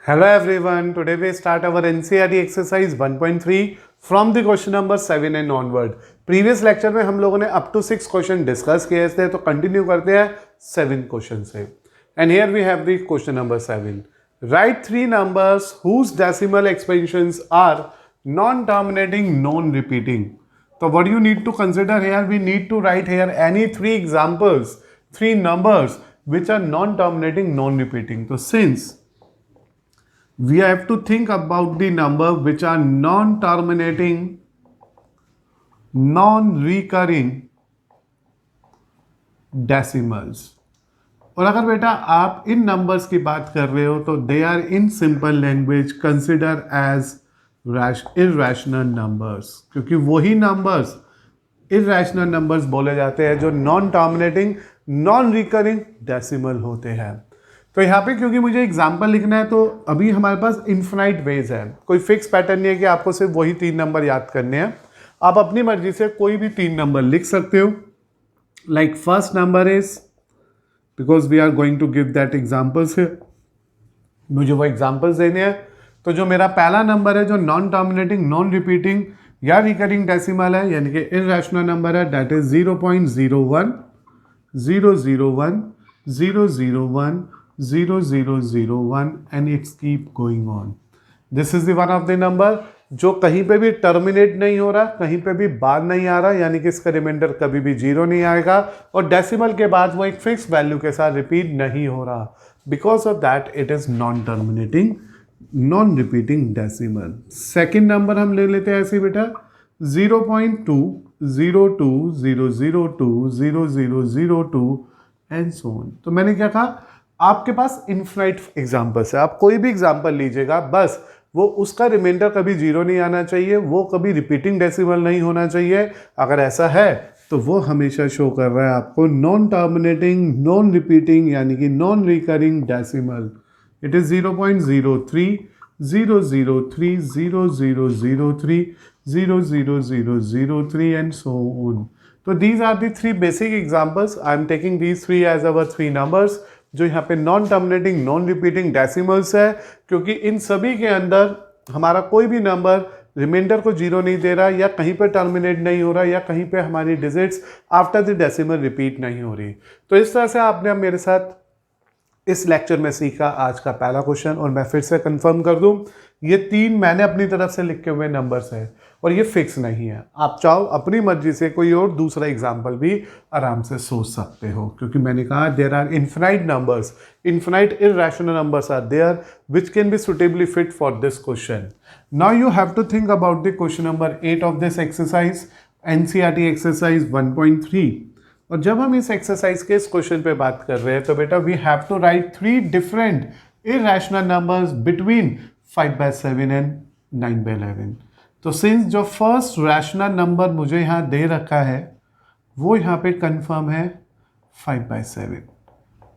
Hello everyone, today we start our NCERT exercise 1.3 from the question number 7 and onward. Previous lecture में हम लोगों ने up to 6 question discuss किए थे, तो कंटिन्यू करते हैं 7 क्वेश्चन से. And here we have the question number 7. Write 3 numbers whose decimal expansions are non-terminating, non-repeating. So what you need to consider here, we need to write here any 3 examples, 3 numbers which are non-terminating, non-repeating. So since we have to think about the number which are non-terminating, non-recurring decimals. और अगर बेटा आप इन numbers की बात कर रहे हो तो they are in simple language consider as irrational numbers, क्योंकि वही नंबर्स इर्रेशनल नंबर्स बोले जाते हैं जो non terminating, non recurring decimal होते हैं. तो यहाँ पे क्योंकि मुझे एग्जाम्पल लिखना है तो अभी हमारे पास इन्फिनाइट वेज है, कोई फिक्स पैटर्न नहीं है कि आपको सिर्फ वही 3 नंबर याद करने हैं. आप अपनी मर्जी से कोई भी 3 नंबर लिख सकते हो. Like first number is, because we are going to give that examples है, मुझे वो एग्जाम्पल्स देने हैं. तो जो मेरा पहला नंबर है जो नॉन टर्मिनेटिंग, नॉन रिपीटिंग या रिकरिंग डेसिमल है, यानी कि इर्रेशनल नंबर है, that is 0.01 001 001 0001 and it's keep going on. This is the one of the number जो कहीं पे भी टर्मिनेट नहीं हो रहा, कहीं पे भी बाद नहीं आ रहा, यानी कि इसका रिमाइंडर कभी भी 0 नहीं आएगा और डेसिमल के बाद वो एक फिक्स वैल्यू के साथ रिपीट नहीं हो रहा. Because of that it is non terminating, non repeating decimal. Second number हम ले लेते हैं ऐसे बेटा 0.2 02 002 0002 एंड सो ऑन. तो मैंने क्या कहा, आपके पास इन्फिनाइट एग्जाम्पल्स है, आप कोई भी एग्जाम्पल लीजिएगा, बस वो उसका रिमाइंडर कभी 0 नहीं आना चाहिए, वो कभी रिपीटिंग डेसिमल नहीं होना चाहिए. अगर ऐसा है तो वो हमेशा शो कर रहा है आपको नॉन टर्मिनेटिंग, नॉन रिपीटिंग यानी कि non recurring decimal. It is 0.03 003 0003 00003 and so on. तो these are the 3 basic examples. I am taking these 3 as our 3 numbers जो यहाँ पे non terminating, non repeating decimals है, क्योंकि इन सभी के अंदर हमारा कोई भी नंबर रिमाइंडर को 0 नहीं दे रहा, या कहीं पे टर्मिनेट नहीं हो रहा, या कहीं पे हमारी digits after the decimal repeat नहीं हो रही. तो इस तरह से आपने अब मेरे साथ इस लेक्चर में सीखा आज का पहला क्वेश्चन. और मैं फिर से कंफर्म कर दूं, ये 3 मैंने अपनी तरफ से लिखे हुए नंबर्स हैं और ये फिक्स नहीं है. आप चाहो अपनी मर्जी से कोई और दूसरा एग्जाम्पल भी आराम से सोच सकते हो, क्योंकि मैंने कहा there are infinite numbers, infinite irrational numbers are there which can be suitably fit for this question. Now you have to think about the question number 8 of this exercise, NCERT exercise 1.3. और जब हम इस exercise के इस question पे बात कर रहे हैं तो बेटा we have to write 3 different irrational numbers between 5/7 and 9/11. तो सिंस जो फर्स्ट रैशनल नंबर मुझे यहाँ दे रखा है वो यहाँ पे कंफर्म है 5/7.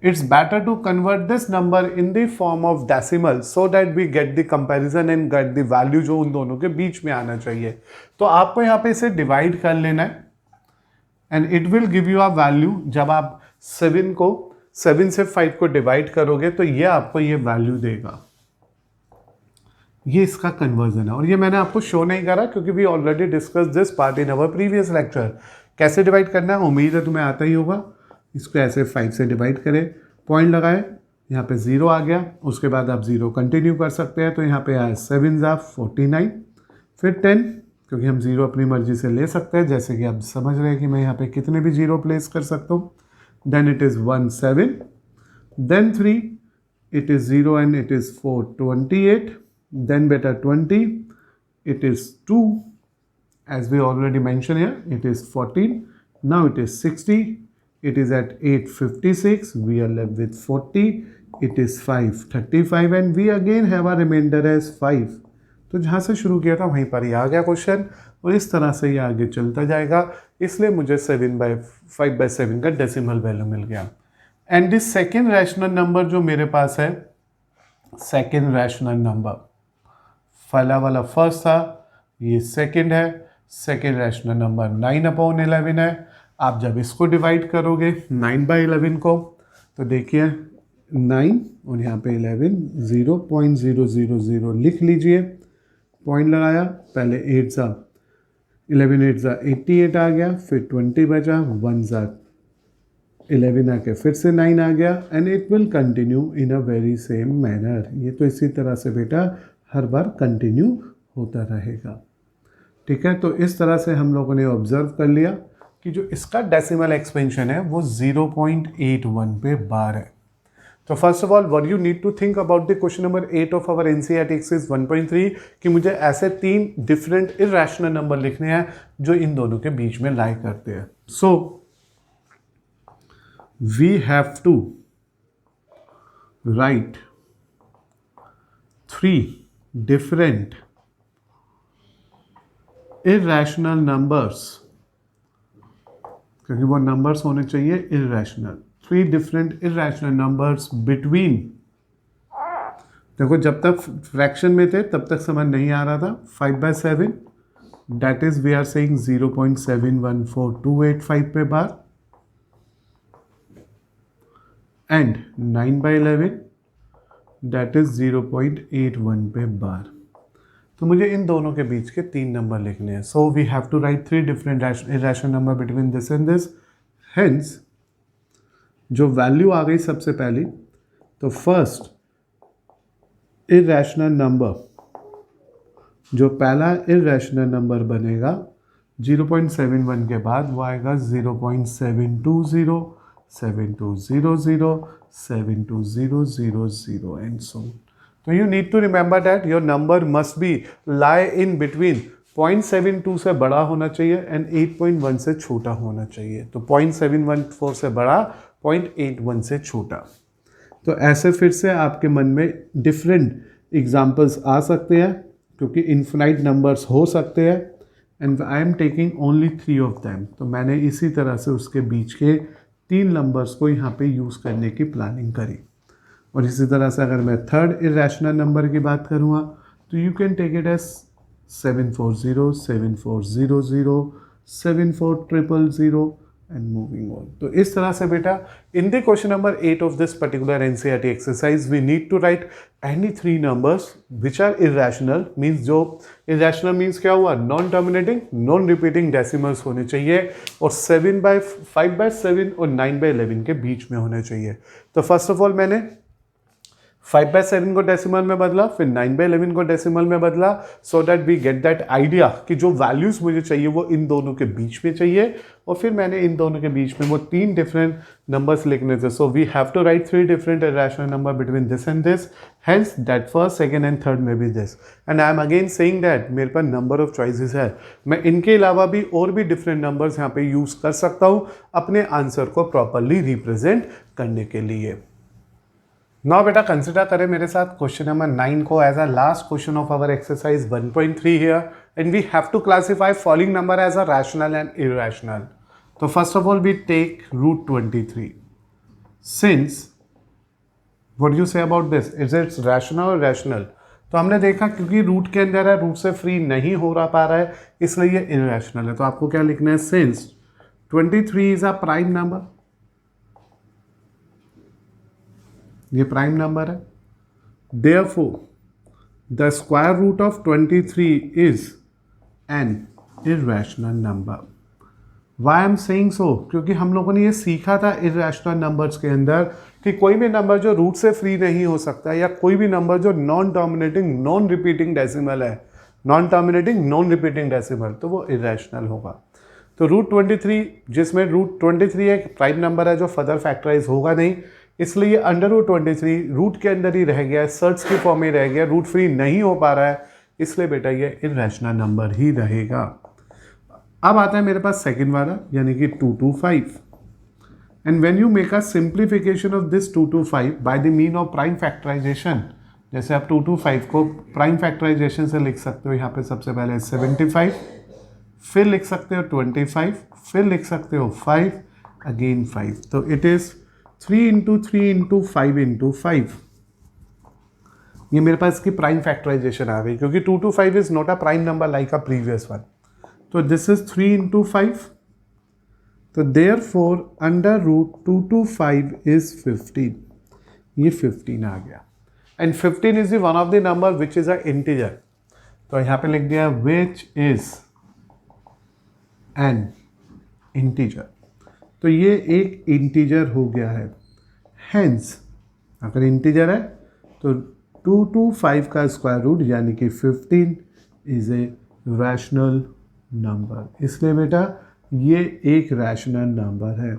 It's better to convert this number in the form of decimal so that we get the comparison and get the value जो उन दोनों के बीच में आना चाहिए. तो आपको यहाँ पे इसे डिवाइड कर लेना है and it will give you a value. जब आप 7 से 5 को डिवाइड करोगे तो ये आपको ये वैल्यू देगा. ये इसका कन्वर्जन है और ये मैंने आपको शो नहीं करा क्योंकि we already discuss this part in our previous lecture. कैसे डिवाइड करना है उम्मीद है तुम्हें आता ही होगा. इसको ऐसे 5 से डिवाइड करें, पॉइंट लगाए, यहाँ पे 0 आ गया, उसके बाद आप 0 कंटिन्यू कर सकते हैं. तो यहाँ पे आया 7 49, फिर 10, क्योंकि हम 0 अपनी मर्जी से ले सकते हैं, जैसे कि आप समझ रहे हैं कि मैं यहाँ पे कितने भी 0 प्लेस कर सकता हूँ. Then it is 1 7, then 3, it is 0 and it is 4 28, then beta 20, it is 2, as we already mentioned here, it is 14, now it is 60, it is at 856, we are left with 40, it is 535 and we again have a remainder as 5. तो जहाँ से शुरू किया था वहीं पर ही आ गया question और इस तरह से ये आगे चलता जाएगा. इसलिए मुझे 5/7 का डेसिमल वैल्यू मिल गया. And this second rational number जो मेरे पास है, सेकेंड रैशनल नंबर, पहला वाला फर्स्ट था, ये सेकंड है. सेकंड रैशनल नंबर 9/11 है. आप जब इसको डिवाइड करोगे 9/11 को तो देखिए 9 और यहाँ पे 11, 0.000 लिख लीजिए, पॉइंट लगाया, पहले 8 सा 11 8 सा 88 आ गया, फिर 20 बचा, 1 सा 11 आके फिर से 9 आ गया, and it will continue in a very same manner. ये तो इसी तरह से बेटा हर बार कंटिन्यू होता रहेगा। ठीक है, तो इस तरह से हम लोगों ने ऑब्जर्व कर लिया कि जो इसका डेसिमल एक्सपेंशन है वो 0.81 पे बार है। तो first of all what you need to think about the question number 8 of our NCERT exercise 1.3 कि मुझे ऐसे 3 डिफरेंट इरेशनल नंबर लिखने हैं जो इन दोनों के बीच में लाई करते हैं। So we have to write 3 different irrational numbers, क्योंकि वो नंबर्स होने चाहिए irrational. 3 different irrational numbers between, देखो जब तक फ्रैक्शन में थे तब तक समझ नहीं आ रहा था, 5/7 that is we are saying 0.714285 पे बार, एंड 9/11 दैट इज 0.81 पे बार। तो मुझे इन दोनों के बीच के 3 नंबर लिखने हैं। So we have to write 3 different irrational number between this and this. Hence जो वैल्यू आ गई सबसे पहली, तो फर्स्ट इरेशनल नंबर, जो पहला इरेशनल नंबर बनेगा 0.71 के बाद वो आएगा 0.720, 7200, 72000 एंड सो। तो you need to remember that your number must be lie in between 0.72 से बड़ा होना चाहिए एंड 8.1 से छोटा होना चाहिए। तो 0.714 से बड़ा, 0.81 से छोटा। तो ऐसे फिर से आपके मन में डिफरेंट एग्जाम्पल्स आ सकते हैं, क्योंकि इन्फिनाइट नंबर्स हो सकते हैं, and I am taking only 3 of them. तो मैंने इसी तरह से उसके बीच के 3 नंबर्स को यहाँ पे यूज़ करने की प्लानिंग करी। और इसी तरह से अगर मैं थर्ड इरेशनल नंबर की बात करूँगा तो you can take it as 740, 7400, 74000 and moving on. तो इस तरह से बेटा in the question number 8 of this particular NCERT exercise we need to write any 3 numbers which are irrational. Means जो इरेशनल मीन्स क्या हुआ, non terminating non repeating decimals होने चाहिए, और 5/7 और 9/11 के बीच में होने चाहिए। तो फर्स्ट ऑफ ऑल मैंने 5/7 को डेसिमल में बदला, फिर 9/11 को डेसिमल में बदला, so that we get that idea कि जो वैल्यूज मुझे चाहिए वो इन दोनों के बीच में चाहिए, और फिर मैंने इन दोनों के बीच में वो 3 डिफरेंट नंबर्स लिखने थे। So we have to write 3 different irrational number between this and this, hence that first, second and third में भी this. And I am again saying that मेरे पास नंबर ऑफ चॉइसेस है, मैं इनके अलावा भी और भी डिफरेंट नंबर्स यहाँ पे यूज कर सकता हूँ अपने आंसर को प्रॉपरली रिप्रेजेंट करने के लिए। नाउ बेटा कंसिडर करें मेरे साथ क्वेश्चन नंबर 9 को as a last question of our exercise 1.3 here, and we have to classify following number as a rational and irrational. तो first of all we take root 23। Since what you say about this, is it's rational और rational? तो हमने देखा क्योंकि root के अंदर है, root से फ्री नहीं हो रहा पा रहा है, इसलिए ये इरेशनल है। तो आपको क्या लिखना है, since 23 is a prime number, ये प्राइम नंबर है, therefore the square root of 23 is an irrational number. Why I am saying so? क्योंकि हम लोगों ने ये सीखा था irrational numbers के अंदर कि कोई भी नंबर जो रूट से फ्री नहीं हो सकता, या कोई भी नंबर जो non dominating non repeating decimal है, non dominating non repeating decimal, तो वो इरेशनल होगा। तो रूट 23, जिसमें रूट 23 एक प्राइम नंबर है जो फर्दर फैक्टराइज होगा नहीं, इसलिए अंडर रूट 23 रूट के अंदर ही रह गया, सर्च की फॉर्म में रह गया, रूट फ्री नहीं हो पा रहा है, इसलिए बेटा ये इरेशनल नंबर ही रहेगा। अब आता है मेरे पास सेकंड वाला, यानी कि 225, and when you make a simplification of this 225 by the mean of prime factorization, जैसे आप 225 को प्राइम फैक्टराइजेशन से लिख सकते हो, यहाँ पे सबसे पहले 75, फिर लिख सकते हो 25, फिर लिख सकते हो 5, अगेन 5, तो it is 3 into 3 into 5 into 5। ये मेरे पास इसकी प्राइम फैक्टराइजेशन आ गई, क्योंकि 225 is not a prime number like a previous one. तो दिस इज 3 into 5, तो देयरफॉर अंडर रूट 225 इज 15। ये 15 आ गया। And 15 is one of the number which is a integer, तो यहाँ पे लिख दिया विच इज एन इंटीजर, तो ये एक इंटीजर हो गया है। हेंस अगर इंटीजर है तो 2 to 5 का स्क्वायर रूट यानी कि 15 इज ए रैशनल नंबर, इसलिए बेटा ये एक रैशनल नंबर है।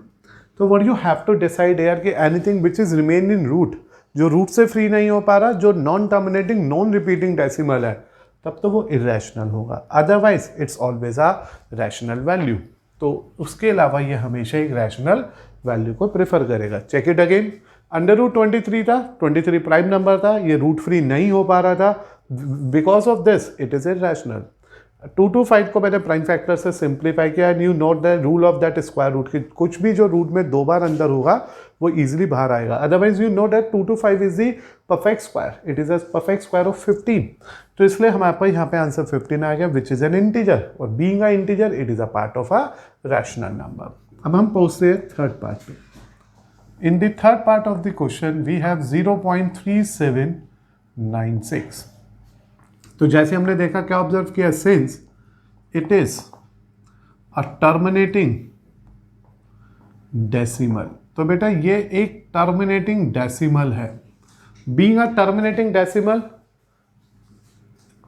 तो what you have to decide यार कि anything which is remain in root, जो रूट से फ्री नहीं हो पा रहा, जो non terminating non repeating decimal है, तब तो वो इरेशनल होगा, otherwise it's always a rational value. तो उसके अलावा ये हमेशा एक रैशनल वैल्यू को प्रेफर करेगा। Check it again, under root 23 था, 23 प्राइम नंबर था, ये रूट फ्री नहीं हो पा रहा था, because of this it is irrational. 2 to 5 को मैंने प्राइम फैक्टर से सिंप्लीफाई किया and you note the rule of that square root, की कुछ भी जो रूट में 2 बार अंदर होगा वो इजीली बाहर आएगा, otherwise you know that 2 to 5 is the perfect square, it is a perfect square of 15। तो इसलिए हमारे पास यहाँ पे आंसर 15 आ गया विच इज एन इंटीजर, और being a integer it is a part of a rational number. अब हम पहुँचते हैं थर्ड पार्ट पे। In the third part of the question we have 0.3796। तो जैसे हमने देखा, क्या ऑब्जर्व किया, since it is a terminating decimal, तो बेटा ये एक टर्मिनेटिंग डेसिमल है। Being a terminating decimal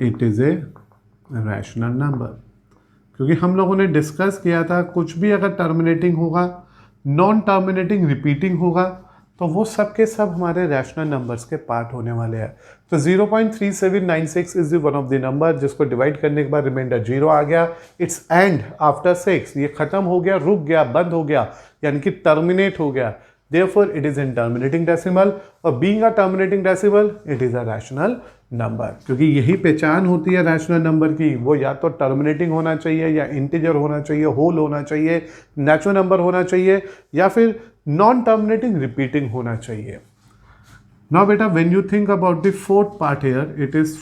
it is a rational number, क्योंकि हम लोगों ने डिस्कस किया था कुछ भी अगर टर्मिनेटिंग होगा, नॉन टर्मिनेटिंग रिपीटिंग होगा, तो वो सब के सब हमारे रैशनल नंबर्स के पार्ट होने वाले हैं। तो 0.3796 is one of the number जिसको डिवाइड करने के बाद रिमाइंडर 0 आ गया। इट्स एंड आफ्टर 6, ये खत्म हो गया, रुक गया, बंद हो गया, यानी कि टर्मिनेट हो गया। Therefore, it is in terminating decimal, और being a terminating decimal, it is a rational number, क्योंकि यही पहचान होती है रैशनल नंबर की, वो या तो टर्मिनेटिंग होना चाहिए, या इंटीजर होना चाहिए, होल होना चाहिए, नेचुरल नंबर होना चाहिए, या फिर नॉन टर्मिनेटिंग रिपीटिंग होना चाहिए। नाउ बेटा when you think about the fourth part here, it is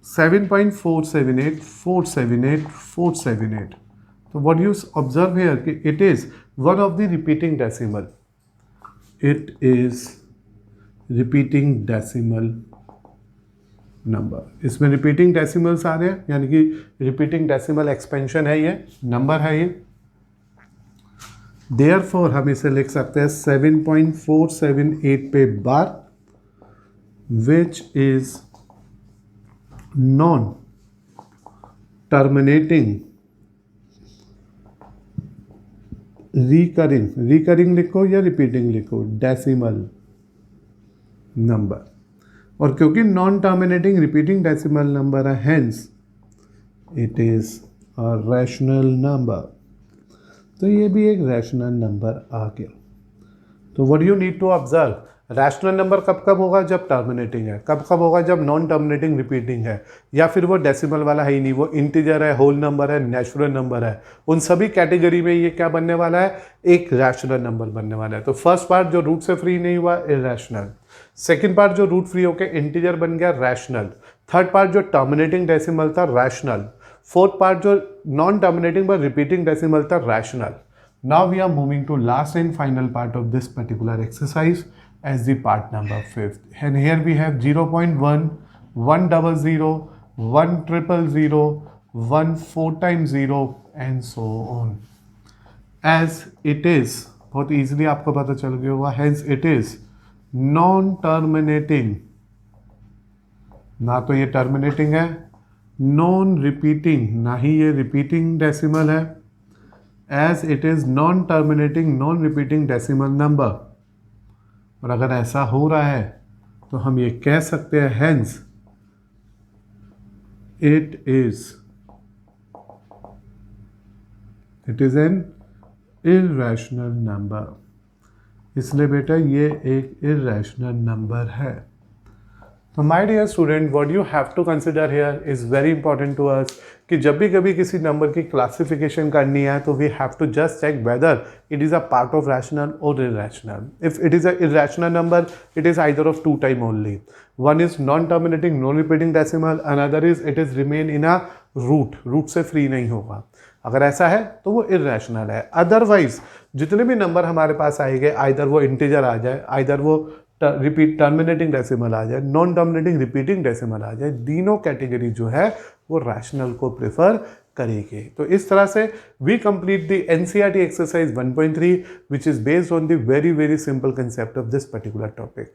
7.478478 तो व्हाट यू ऑब्जर्व हियर कि it is one of the repeating decimal, it is repeating decimal number। इसमें रिपीटिंग डेसिमल्स आ रहे हैं, यानी कि रिपीटिंग डेसिमल एक्सपेंशन है, ये number है ये। देयरफॉर हम इसे लिख सकते हैं 7.478 पे bar, which is non terminating recurring लिखो या रिपीटिंग लिखो, डेसिमल नंबर। और क्योंकि non terminating repeating decimal number है, hence it is a rational number, तो ये भी एक रैशनल नंबर आ गया। तो what you need to observe, rational number कब कब होगा, जब टर्मिनेटिंग है, कब कब होगा, जब नॉन टर्मिनेटिंग रिपीटिंग है, या फिर वो डेसिमल वाला है ही नहीं, वो इंटीजर है, होल नंबर है, नेचुरल नंबर है। उन सभी कैटेगरी में ये क्या बनने वाला है, एक रैशनल नंबर बनने वाला है। तो फर्स्ट पार्ट जो रूट से फ्री नहीं हुआ, इरेशनल। सेकेंड पार्ट जो रूट फ्री होकर इंटीजर बन गया, रैशनल। थर्ड पार्ट जो टर्मिनेटिंग डेसिमल था, रैशनल। फोर्थ पार्ट जो नॉन टर्मिनेटिंग पर रिपीटिंग डेसिमल था, rational. Now we are moving to last and final part of this particular exercise as the part number 5th, and here we have 0.1, 100, 100, 1 4 times 0 and so on, as it is, बहुत easily आपको पता चल गया होगा, hence it is non terminating, ना तो ये terminating है, नॉन रिपीटिंग, ना ही ये रिपीटिंग डेसिमल है, as it is non terminating non repeating decimal number. और अगर ऐसा हो रहा है तो हम ये कह सकते हैं, hence it is an irrational number. इसलिए बेटा ये एक इररेशनल नंबर है। तो my dear student, what you have to consider here is very important to us, कि जब भी कभी किसी नंबर की क्लासिफिकेशन करनी है तो we have to just check whether it is a part of rational और irrational. If it is a irrational number, it is either of 2 time only, one is non terminating non repeating decimal, another is it is remain in a root से free नहीं होगा। अगर ऐसा है तो वो irrational है। अदरवाइज जितने भी नंबर हमारे पास आएंगे, आइदर वो इंटीजर आ जाए, आइदर वो रिपीट टर्मिनेटिंग डेसिमल आ जाए, नॉन टर्मिनेटिंग रिपीटिंग डेसिमल आ जाए, तीनों कैटेगरी जो है वो रैशनल को प्रेफर करेंगे। तो इस तरह से we complete the NCERT exercise 1.3 which is based on the very very simple concept of this particular topic.